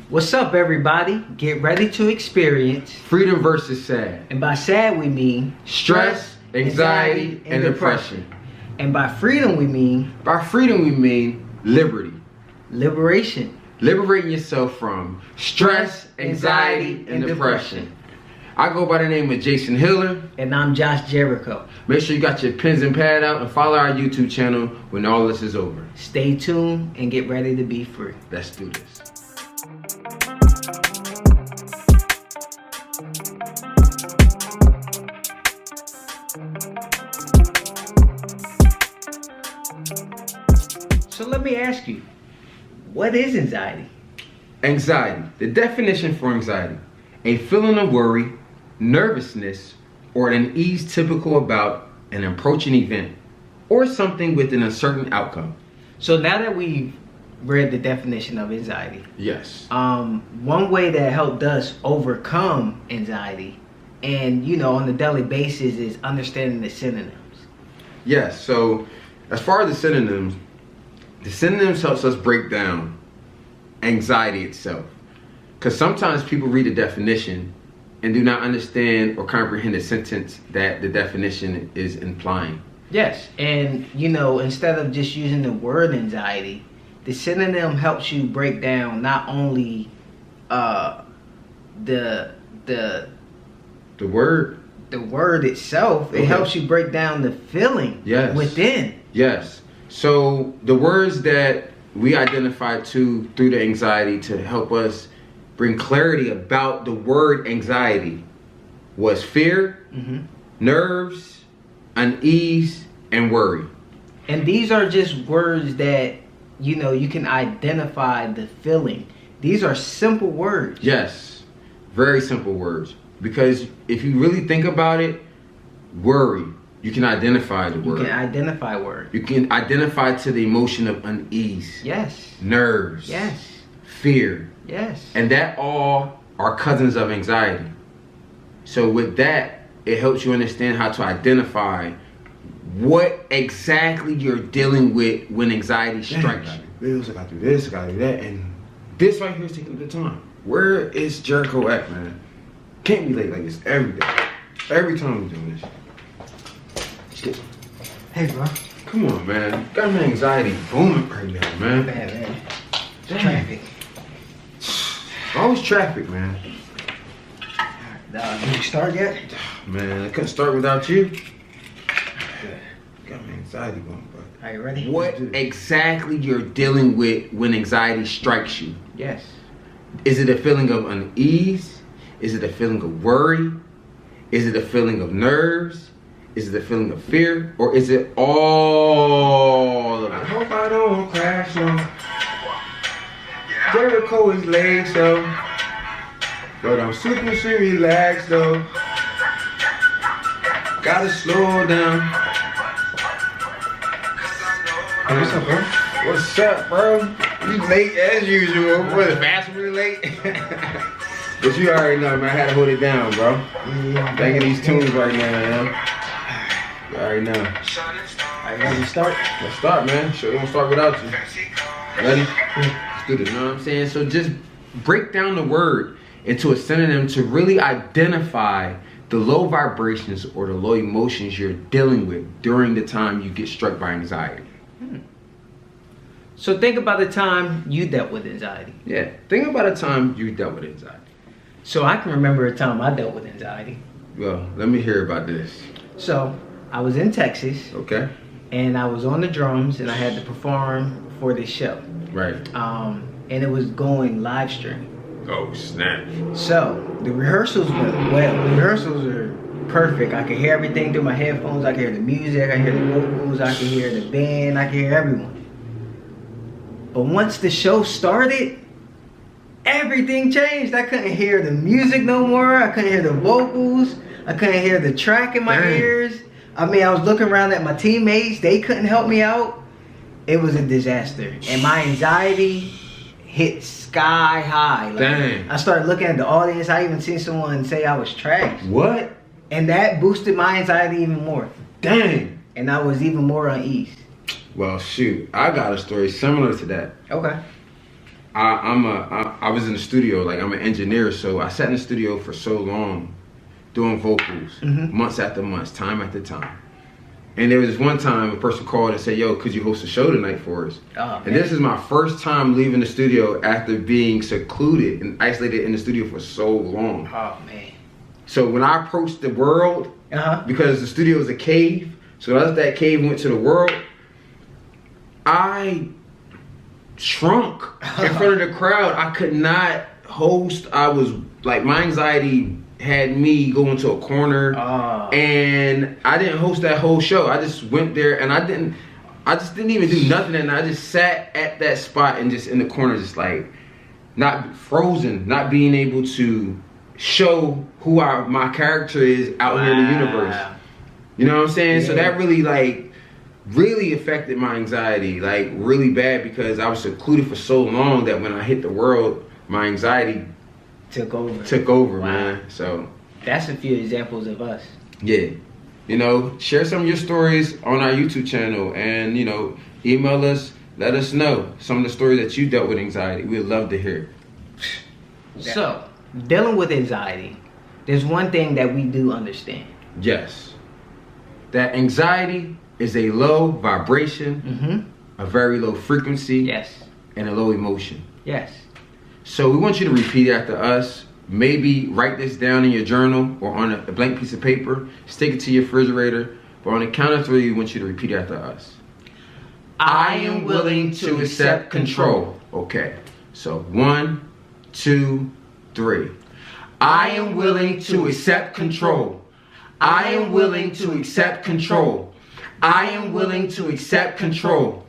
What's up, everybody? Get ready to experience freedom versus sad. And by sad, we mean stress, anxiety, and depression. And by freedom, we mean liberty. Liberation. Liberating yourself from stress, anxiety, and depression. I go by the name of Jason Hiller. And I'm Josh Jericho. Make sure you got your pens and pad out and follow our YouTube channel when all this is over. Stay tuned and get ready to be free. Let's do this. So let me ask you, what is anxiety? Anxiety. The definition for anxiety: a feeling of worry, nervousness, or an unease typical about an approaching event or something with an uncertain outcome. So now that we've read the definition of anxiety, yes, one way that helped us overcome anxiety and on a daily basis is understanding the synonyms. Yes, so as far as the synonyms helps us break down anxiety itself, because sometimes people read the definition and do not understand or comprehend the sentence that the definition is implying. Yes, and instead of just using the word anxiety, the synonym helps you break down not only the word itself. Okay. It helps you break down the feeling within. Yes. So the words that we identify through the anxiety to help us bring clarity about the word anxiety was fear, nerves, unease, and worry. And these are just words that you can identify the feeling. These are simple words. Yes, very simple words. Because if you really think about it, worry, you can identify the word. You can identify word. You can identify to the emotion of unease. Yes. Nerves. Yes. Fear. Yes. And that all are cousins of anxiety. So with that, it helps you understand how to identify what exactly you're dealing with when anxiety strikes you. I gotta do this, I gotta do that, and this right here is taking the time. Where is Jericho at, man? Can't be late like this every day. Every time we're doing this. Shit. Hey, bro. Come on, man. Got my anxiety booming right now, man. Man. Traffic. Always traffic, man. Did you start yet? Man, I couldn't start without you. Got my anxiety going, bro. Are you ready? What exactly you're dealing with when anxiety strikes you? Yes. Is it a feeling of unease? Is it a feeling of worry? Is it a feeling of nerves? Is it a feeling of fear? Or is it all of it? I hope I don't crash, no. Jericho is late, so. But I'm super relaxed, though. Gotta slow down. Hey, what's up, bro? What's up, bro? You late as usual. What, the fastly late? But you already know, man. I had to hold it down, bro. Yeah. Banging these tunes right now, man. You already know. Are you ready to start? Let's start, man. Sure, we won't start without you. Ready? Let's do this. You know what I'm saying? So just break down the word into a synonym to really identify the low vibrations or the low emotions you're dealing with during the time you get struck by anxiety. So think about the time you dealt with anxiety. Yeah, think about a time you dealt with anxiety. So I can remember a time I dealt with anxiety. Well, let me hear about this. So I was in Texas. Okay. And I was on the drums and I had to perform for this show. Right. And it was going live stream. Oh, snap. So the rehearsals went well. The rehearsals are perfect. I could hear everything through my headphones. I could hear the music. I could hear the vocals. I could hear the band. I could hear everyone. But once the show started, everything changed. I couldn't hear the music no more. I couldn't hear the vocals. I couldn't hear the track in my ears. I mean, I was looking around at my teammates. They couldn't help me out. It was a disaster. And my anxiety hit sky high. Like, I started looking at the audience. I even seen someone say I was trash. What? And that boosted my anxiety even more. Dang. And I was even more uneasy. Well, shoot, I got a story similar to that. Okay. I was in the studio, like I'm an engineer, so I sat in the studio for so long doing vocals, months after months, time after time. And there was this one time a person called and said, yo, could you host a show tonight for us? Oh, and this is my first time leaving the studio after being secluded and isolated in the studio for so long. Oh, man. So when I approached the world, because the studio is a cave, so as that cave went to the world, I shrunk in front of the crowd. I could not host. I was like, my anxiety had me go into a corner, and I didn't host that whole show. I just went there and I just didn't even do nothing, and I just sat at that spot and just in the corner, just like not frozen, not being able to show who my character is out here in the universe. You know what I'm saying? Yeah. So that really affected my anxiety, like really bad, because I was secluded for so long that when I hit the world, my anxiety took over, man. So that's a few examples of us. Yeah. You know, share some of your stories on our YouTube channel, and, you know, email us, let us know some of the stories that you dealt with anxiety. We'd love to hear. So, dealing with anxiety, there's one thing that we do understand. Yes. That anxiety is a low vibration, a very low frequency, yes, and a low emotion. Yes. So we want you to repeat after us. Maybe write this down in your journal or on a blank piece of paper. Stick it to your refrigerator. But on the count of 3, we want you to repeat after us. I am willing to accept control. Okay. So 1, 2, 3. I am willing to accept control. I am willing to accept control. I am willing to accept control.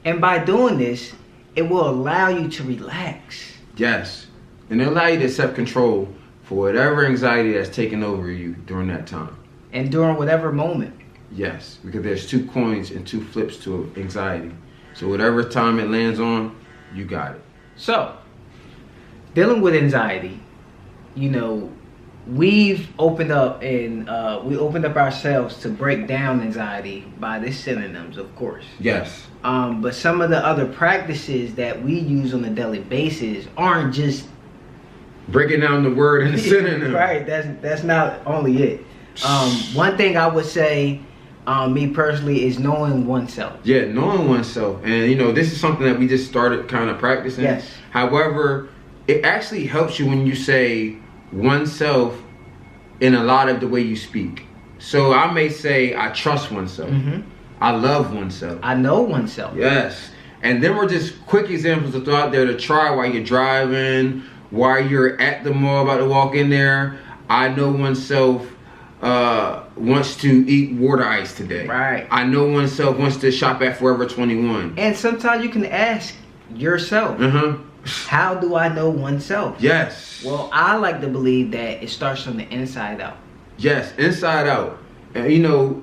And by doing this, it will allow you to relax. Yes. And it'll allow you to accept control for whatever anxiety that's taken over you during that time. And during whatever moment. Yes. Because there's 2 coins and 2 flips to anxiety. So whatever time it lands on, you got it. So, dealing with anxiety, you know, we've opened up and we opened up ourselves to break down anxiety by the synonyms, of course. Yes. But some of the other practices that we use on a daily basis aren't just breaking down the word and the synonym. Right. That's not only it. One thing I would say, me personally, is knowing oneself. Yeah, knowing oneself. And you know, this is something that we just started kind of practicing. Yes. However, it actually helps you when you say oneself in a lot of the way you speak. So I may say, I trust oneself. I love oneself. I know oneself. Yes. And then we're just quick examples to throw out there to try while you're driving, while you're at the mall about to walk in there. I know oneself wants to eat water ice today. Right. I know oneself wants to shop at Forever 21. And sometimes you can ask yourself, how do I know oneself? Yes. Well, I like to believe that it starts from the inside out. Yes, inside out. And you know,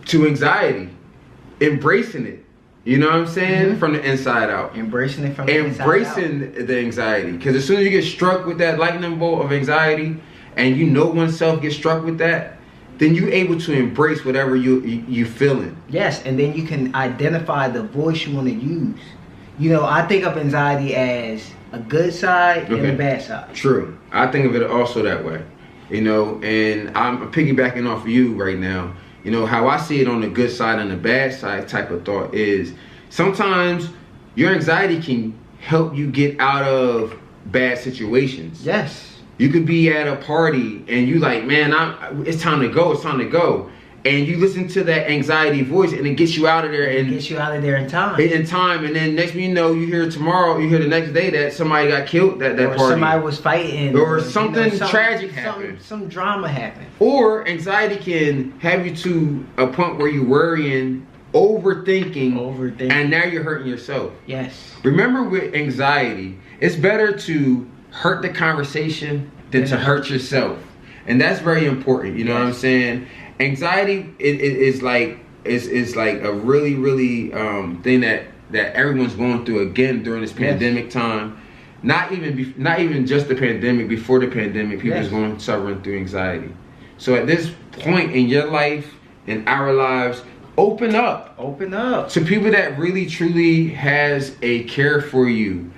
to anxiety, embracing it. You know what I'm saying? From the inside out. Embracing it from the inside out. Embracing the anxiety. Because as soon as you get struck with that lightning bolt of anxiety, and you know oneself gets struck with that, then you're able to embrace whatever you feeling. Yes, and then you can identify the voice you want to use. You know, I think of anxiety as a good side and a bad side. True. I think of it also that way. You know, and I'm piggybacking off of you right now. You know, how I see it on the good side and the bad side type of thought is sometimes your anxiety can help you get out of bad situations. Yes. You could be at a party and you like, man, it's time to go, it's time to go. And you listen to that anxiety voice and it gets you out of there. And it gets you out of there in time. And then next thing you know, you hear the next day that somebody got killed at that or party. Somebody was fighting. Or something tragic happened. Some drama happened. Or anxiety can have you to a point where you're worrying, overthinking. And now you're hurting yourself. Yes. Remember, with anxiety, it's better to hurt the conversation than to hurt yourself. And that's very important, you know what I'm saying? Anxiety is like a really thing that everyone's going through again during this pandemic time. Not even just the pandemic. Before the pandemic, people was suffering through anxiety. So at this point in your life, in our lives, open up to people that really truly has a care for you.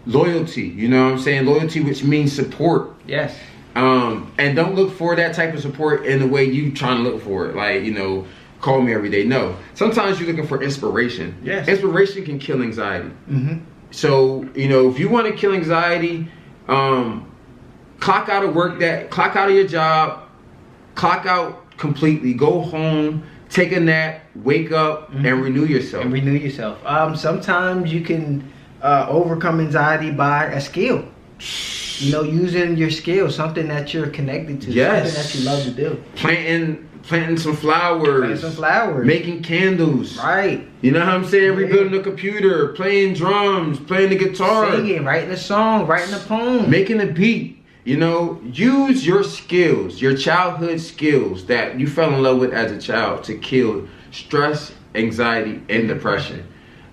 Loyalty, you know what I'm saying? Loyalty, which means support. Yes. And don't look for that type of support in the way you trying to look for it. Like, you know, call me every day. No. Sometimes you're looking for inspiration. Yes. Inspiration can kill anxiety. Mm-hmm. So, you know, if you want to kill anxiety, clock out of your job, clock out completely, go home, take a nap, wake up, Mm-hmm. and renew yourself. And renew yourself. Sometimes you can overcome anxiety by a skill. You know, using your skill, something that you're connected to, Yes. something that you love to do. Planting some flowers. Planting some flowers. Making candles. Right. You know what I'm saying? Yeah. Rebuilding a computer, playing drums, playing the guitar. Singing, writing a song, writing a poem. Making a beat. You know, use your skills, your childhood skills that you fell in love with as a child to kill stress, anxiety, and depression.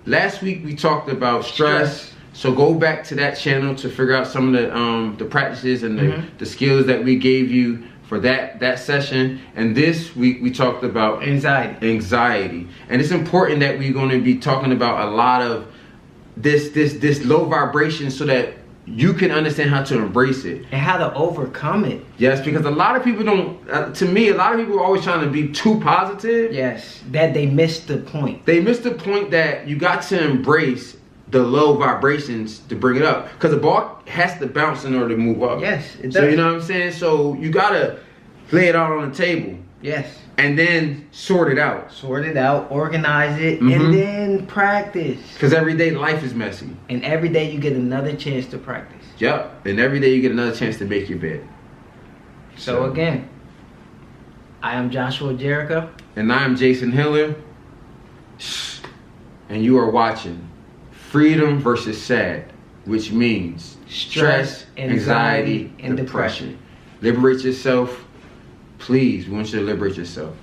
Last week we talked about stress. So go back to that channel to figure out some of the practices and the skills that we gave you for that session. And this week we talked about anxiety. And it's important that we're going to be talking about a lot of this low vibration so that you can understand how to embrace it and how to overcome it. Yes, because a lot of people don't. To me, a lot of people are always trying to be too positive. Yes, that they missed the point. They missed the point that you got to embrace the low vibrations to bring it up, because the ball has to bounce in order to move up. Yes, it does. So you know what I'm saying. So you gotta lay it out on the table. Yes. And then sort it out. Sort it out, organize it, and then practice. Because every day life is messy. And every day you get another chance to practice. Yep. And every day you get another chance to make your bed. So again, I am Joshua Jericho. And I am Jason Hiller. And you are watching Freedom versus Sad, which means stress, anxiety, and depression. Liberate yourself. Please, we want you to liberate yourself.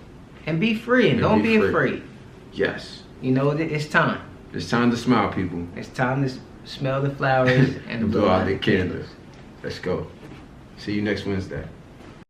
And be free, and don't be afraid. Yes. You know, it's time. It's time to smile, people. It's time to smell the flowers and blow out the candles. Let's go. See you next Wednesday.